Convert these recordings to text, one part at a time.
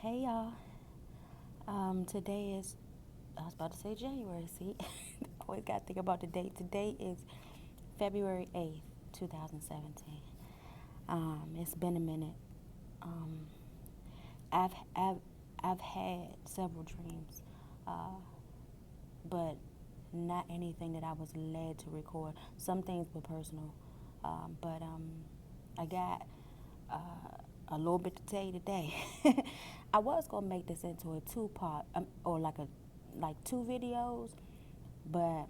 Hey y'all. Today is, I was about to say January, see? Always got to think about the date. Today is February 8th, 2017. It's been a minute. Um, I've, I've, I've had several dreams, uh, but not anything that I was led to record. Some things were personal, but I got a little bit to tell you today. I was gonna make this into a two-part, or like two videos, but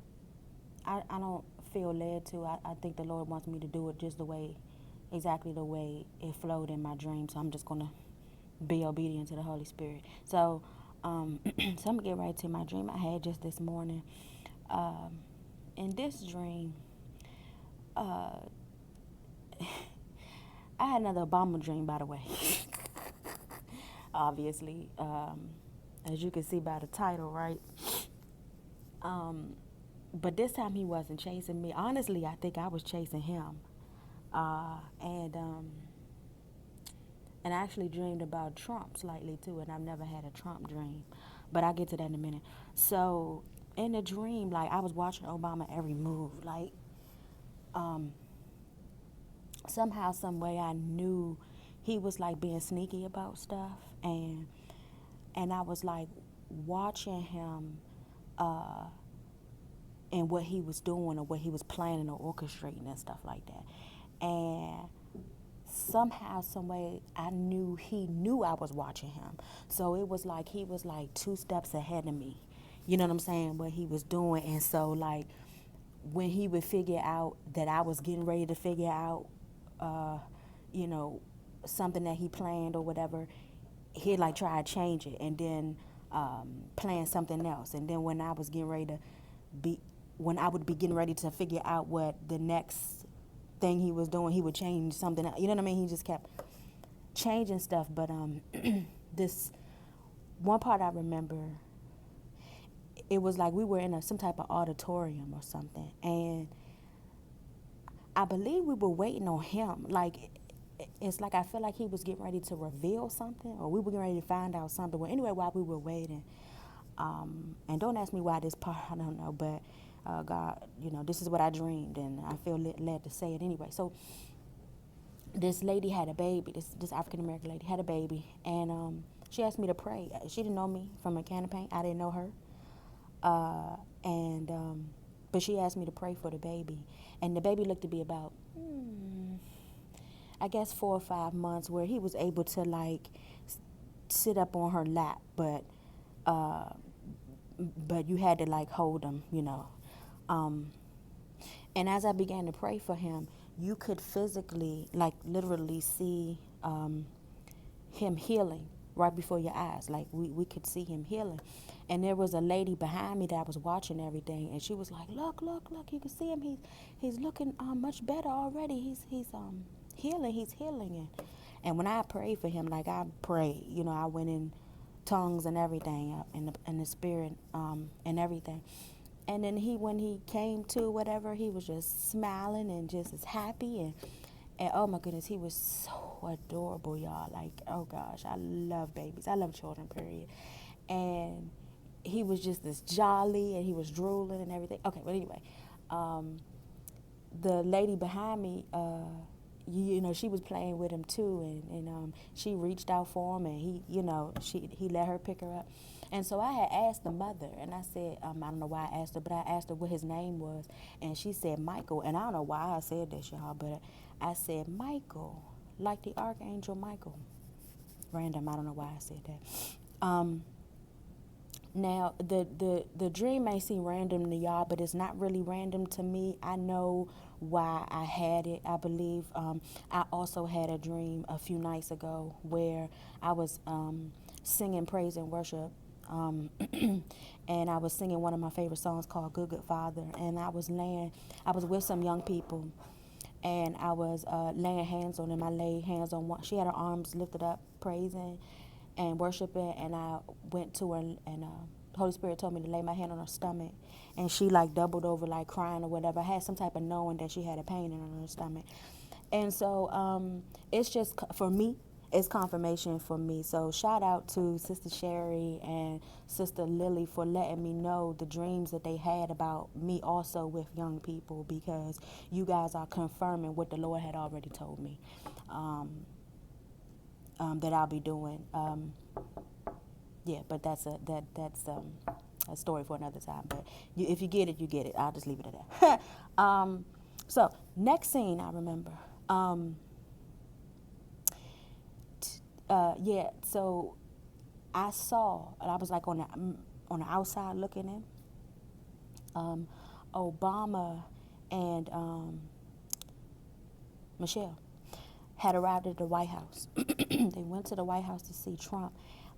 I don't feel led to. I think the Lord wants me to do it just exactly the way it flowed in my dream. So I'm just gonna be obedient to the Holy Spirit. So, so I'm gonna get right to my dream I had just this morning. Um, in this dream, uh, I had another Obama dream, by the way. Obviously, as you can see by the title, right? Um, but this time he wasn't chasing me. Honestly, I think I was chasing him. Uh, and um, and I actually dreamed about Trump slightly too, and I've never had a Trump dream, but I'll get to that in a minute. So in the dream, like I was watching Obama every move, like um, somehow, some way, I knew he was like being sneaky about stuff, and I was like watching him and what he was doing or what he was planning or orchestrating and stuff like that. And somehow, some way, I knew he knew I was watching him. So it was like he was like two steps ahead of me. You know what I'm saying? What he was doing. And so like when he would figure out that I was getting ready to figure out, uh, you know, something that he planned or whatever, he'd like try to change it and then plan something else. And then when I was getting ready to be, when I would be getting ready to figure out what the next thing he was doing, he would change something. You know what I mean? He just kept changing stuff. But this one part I remember, it was like we were in some type of auditorium or something, and I believe we were waiting on him. Like it's like I feel like he was getting ready to reveal something, or we were getting ready to find out something. Well, anyway, while we were waiting, and don't ask me why this part, I don't know, but God, this is what I dreamed, and I feel led to say it anyway. So this lady had a baby. This African American lady had a baby, and she asked me to pray. She didn't know me from a can of paint. I didn't know her, and but she asked me to pray for the baby, and the baby looked to be about, I guess 4 or 5 months, where he was able to like sit up on her lap, uh, but you had to like hold him. Um, and as I began to pray for him, you could physically, like literally see him healing right before your eyes. Like we could see him healing. And there was a lady behind me that was watching everything, and she was like, "Look, look, look! You can see him. He's looking much better already. He's healing. He's healing." And when I prayed for him, like I prayed, I went in tongues and everything, in the spirit, and everything. And then when he came to whatever, he was just smiling and just as happy, and oh my goodness, he was so adorable, y'all. Like, oh gosh, I love babies. I love children, period. And he was just this jolly, and he was drooling and everything. Okay, but anyway, the lady behind me, she was playing with him too, and she reached out for him, and he let her pick her up. And so I had asked the mother, and I said, I don't know why I asked her, but I asked her what his name was, and she said Michael. And I don't know why I said this, y'all, but I said Michael, like the Archangel Michael. Random, I don't know why I said that. Now, the dream may seem random to y'all, but it's not really random to me. I know why I had it. I believe I also had a dream a few nights ago where I was singing praise and worship. And I was singing one of my favorite songs called Good Good Father. And I was with some young people, and I was laying hands on them. I laid hands on one. She had her arms lifted up, praising and worshiping, and I went to her, and the Holy Spirit told me to lay my hand on her stomach, and she like doubled over, like crying or whatever. I had some type of knowing that she had a pain in her stomach, and so it's just for me. it's confirmation for me. So shout out to Sister Sherry and Sister Lily for letting me know the dreams that they had about me also with young people, because you guys are confirming what the Lord had already told me that I'll be doing. Yeah, but that's a story for another time. But if you get it, you get it. I'll just leave it at that. So next scene I remember. Yeah, so I saw, and I was like on the outside looking in. Obama and Michelle had arrived at the White House. They went to the White House to see Trump,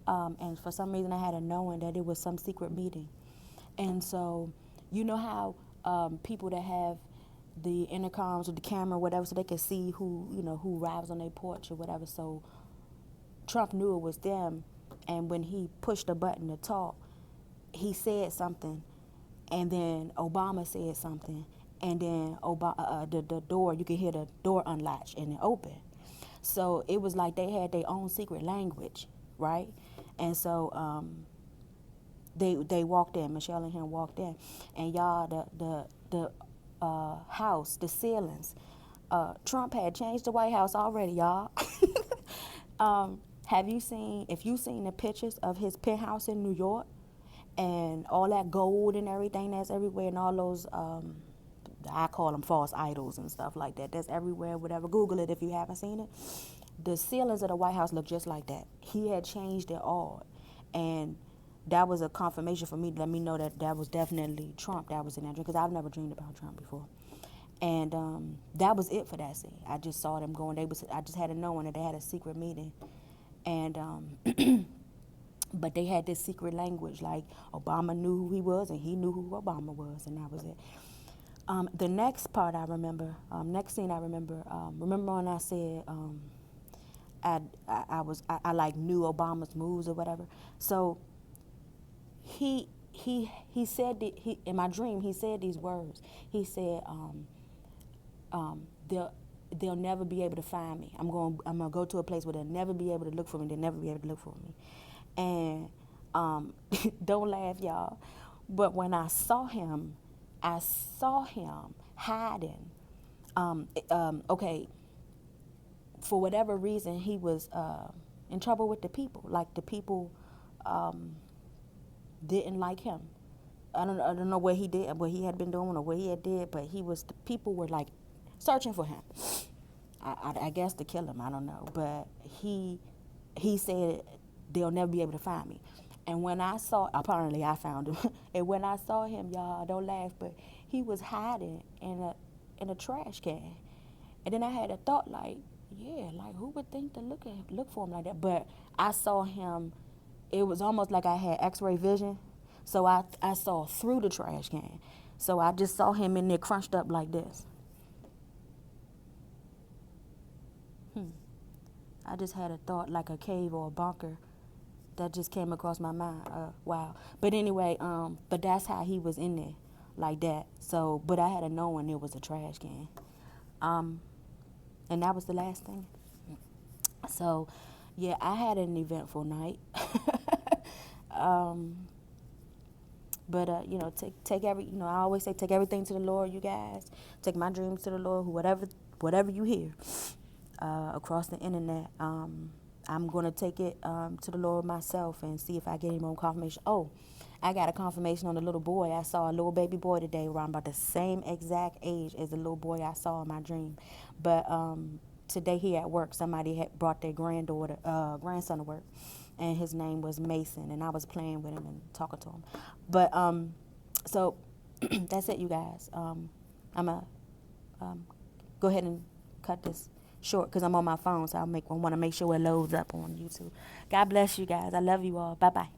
and for some reason I had a knowing that it was some secret meeting. And so, you know how people that have the intercoms with the camera, or whatever, so they can see who arrives on their porch or whatever. So Trump knew it was them, and when he pushed the button to talk, he said something, and then Obama said something, and then the door, you could hear the door unlatch and it open. So it was like they had their own secret language, right? And so they walked in. Michelle and him walked in, and y'all, the house, the ceilings. Trump had changed the White House already, y'all. If you've seen the pictures of his penthouse in New York, and all that gold and everything that's everywhere, and all those, I call them false idols and stuff like that, that's everywhere, whatever. Google it if you haven't seen it. The ceilings of the White House look just like that. He had changed it all. And that was a confirmation for me to let me know that that was definitely Trump that was in that dream, because I've never dreamed about Trump before. And that was it for that scene. I just saw them going. I just had to know that they had a secret meeting. And but they had this secret language, like Obama knew who he was and he knew who Obama was, and that was it. The next part I remember, next scene I remember, remember when I said I like knew Obama's moves or whatever. So he said in my dream he said these words. He said they'll never be able to find me. I'm gonna go to a place where they'll never be able to look for me. They'll never be able to look for me. And don't laugh, y'all, but when I saw him hiding. Okay, for whatever reason, he was in trouble with the people. Like the people didn't like him. I don't know what he did, what he had been doing, or what he had did, but the people were like searching for him. I guess to kill him. I don't know, but he said they'll never be able to find me. And when apparently I found him. And when I saw him, y'all, don't laugh, but he was hiding in a trash can. And then I had a thought, like, yeah, like who would think to look for him like that? But I saw him. It was almost like I had X-ray vision, so I saw through the trash can. So I just saw him in there crunched up like this. I just had a thought, like a cave or a bunker, that just came across my mind. Wow. But anyway, but that's how he was in there, like that. So, but I had to know when it was a trash can. And that was the last thing. So, yeah, I had an eventful night. But take I always say, take everything to the Lord, you guys. Take my dreams to the Lord. Whatever you hear across the internet, I'm going to take it to the Lord myself and see if I get any more confirmation. Oh, I got a confirmation on the little boy. I saw a little baby boy today around about the same exact age as the little boy I saw in my dream. But today here at work, somebody had brought their grandson to work, and his name was Mason, and I was playing with him and talking to him. But so that's it, you guys. I'm going to go ahead and cut this short because I'm on my phone, so I want to make sure it loads up on YouTube. God bless you guys. I love you all. Bye-bye.